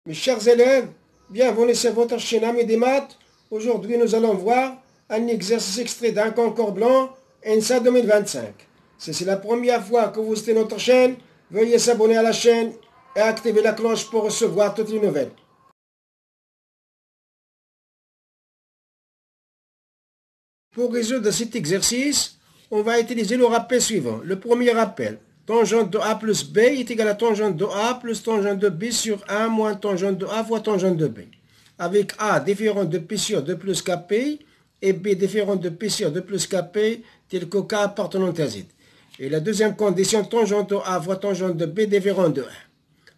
Mes chers élèves, bienvenue sur votre chaîne Amis des maths. Aujourd'hui, nous allons voir un exercice extrait d'un concours blanc ENSA 2025. Si c'est la première fois que vous visitez notre chaîne, veuillez s'abonner à la chaîne et activer la cloche pour recevoir toutes les nouvelles. Pour résoudre cet exercice, on va utiliser le rappel suivant. Le premier rappel. Tangente de A plus B est égal à tangente de A plus tangente de B sur 1 moins tangente de A fois tangente de B. Avec A différent de P sur 2 plus KP et B différent de P sur 2 plus KP tel que K appartenant à Z. Et la deuxième condition, tangente de A fois tangente de B différent de 1.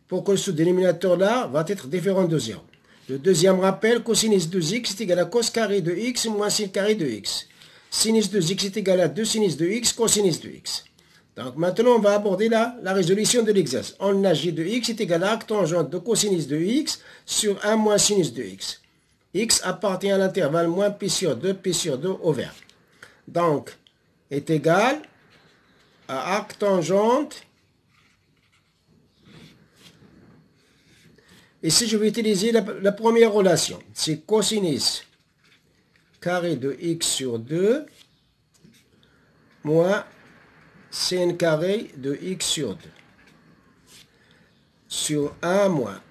Pour que ce dénominateur-là va être différent de 0. Le deuxième rappel, cosinus de x est égal à cos carré de x moins sin carré de x. Sinus de x est égal à 2 sinus de x, cosinus de x. Donc maintenant, on va aborder la résolution de l'exercice. On a g de x est égal à arc tangente de cosinus de x sur 1 moins sinus de x. X appartient à l'intervalle moins pi sur 2 au vert. Donc, est égal à arc tangente. Ici, je vais utiliser la première relation. C'est cosinus carré de x sur 2 moins sin carré de x sur 2 sur 1 moins.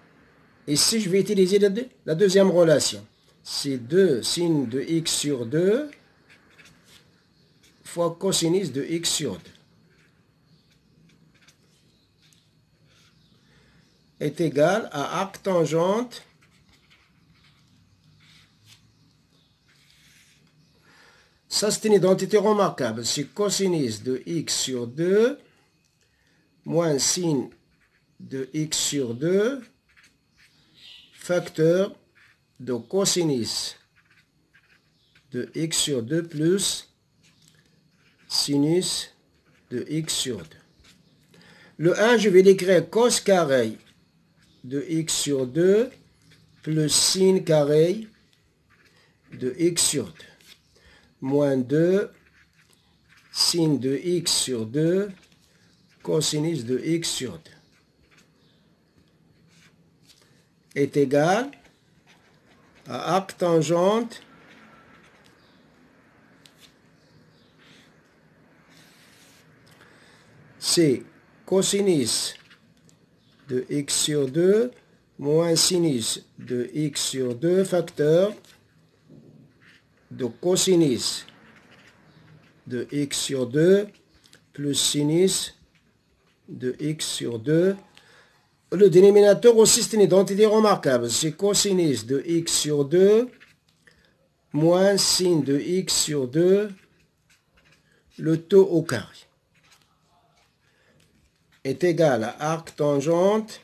Ici, je vais utiliser la deuxième relation. C'est 2 sin de x sur 2 fois cosinus de x sur 2 est égal à arc tangente ça, c'est une identité remarquable. C'est cosinus de x sur 2 moins sin de x sur 2 facteur de cosinus de x sur 2 plus sinus de x sur 2. Le 1, je vais l'écrire cos carré de x sur 2 plus sin carré de x sur 2. Moins 2 sin de x sur 2 cosinus de x sur 2 est égal à arc tangente c'est cosinus de x sur 2 moins sinus de x sur 2 facteur de cosinus de x sur 2 plus sinus de x sur 2. Le dénominateur aussi, c'est une identité remarquable. C'est cosinus de x sur 2 moins sin de x sur 2, le taux au carré, est égal à arc tangente.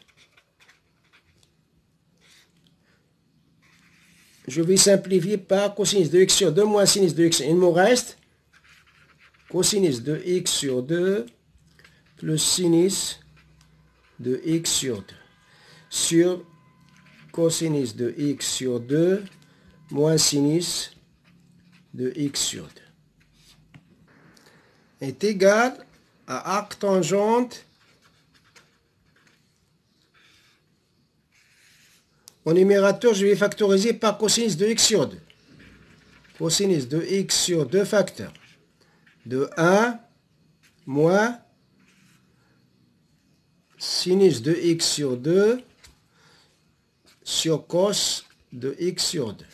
Je vais simplifier par cosinus de x sur 2 moins sinus de x. Il me reste cosinus de x sur 2 plus sinus de x sur 2 sur cosinus de x sur 2 moins sinus de x sur 2 est égal à arc tangente. Au numérateur, je vais factoriser par cosinus de x sur 2. Cosinus de x sur 2 facteur de 1 moins sinus de x sur 2 sur cos de x sur 2.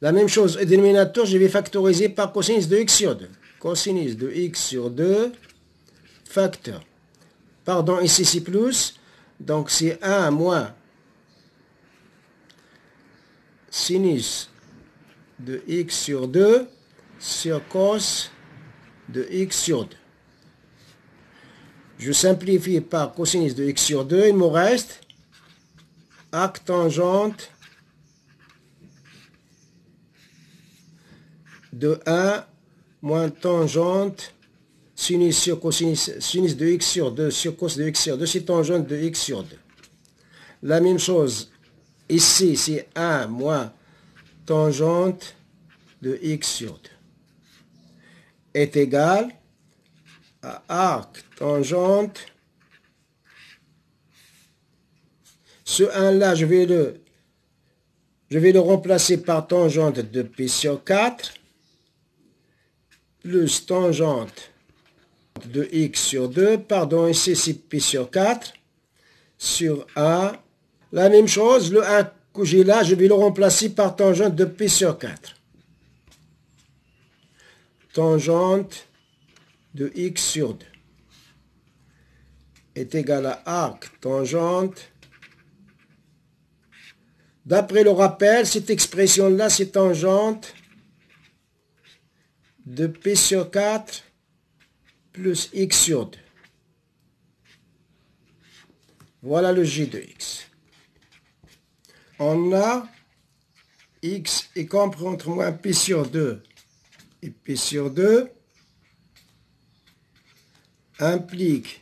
La même chose, au dénominateur, je vais factoriser par cosinus de x sur 2. Cosinus de x sur 2 facteur. Pardon, ici c'est plus, donc c'est 1 moins sinus de x sur 2 sur cos de x sur 2. Je simplifie par cosinus de x sur 2, il me reste arc tangente de 1 moins tangente sinus sur cosinus sinus de x sur 2 sur cos de x sur 2, c'est tangente de x sur 2. La même chose, ici c'est 1 moins tangente de x sur 2 est égal à arc tangente Ce 1-là, je vais le remplacer par tangente de P sur 4 plus tangente de X sur 2, pardon, ici c'est P sur 4 sur A. La même chose, le 1 que j'ai là, je vais le remplacer par tangente de P sur 4. Tangente de X sur 2 est égal à arc tangente. D'après le rappel, cette expression-là, c'est tangente de P sur 4 plus X sur 2. Voilà le J de X. On a X est compris entre moins P sur 2 et P sur 2 implique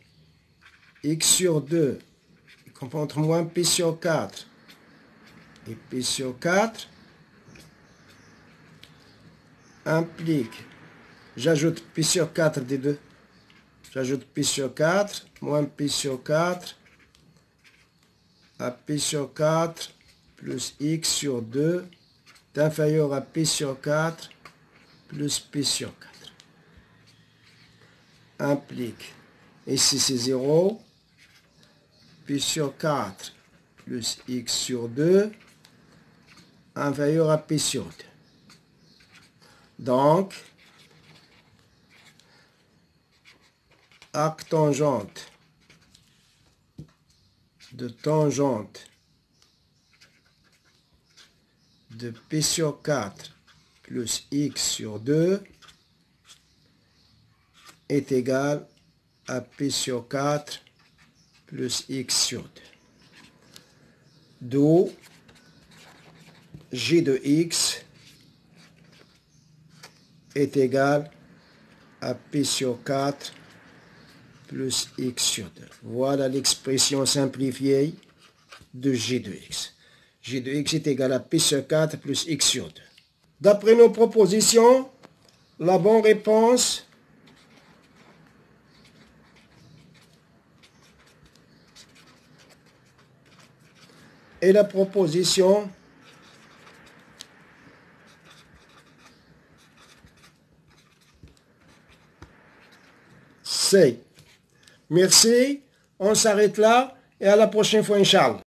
X sur 2 est compris entre moins P sur 4 et P sur 4 implique, j'ajoute P sur 4 des deux, j'ajoute P sur 4 moins P sur 4 à P sur 4 plus X sur 2 est inférieur à P sur 4 plus P sur 4. Implique, ici c'est 0, P sur 4 plus X sur 2 inférieur à P sur 2. Donc, arc tangente de tangente de P sur 4 plus X sur 2 est égal à P sur 4 plus X sur 2. D'où J de X est égal à P sur 4 plus X sur 2. Voilà l'expression simplifiée de J de X. J de X est égal à P sur 4 plus X sur 2. D'après nos propositions, la bonne réponse est la proposition C. Merci, on s'arrête là et à la prochaine fois, Inch'Allah.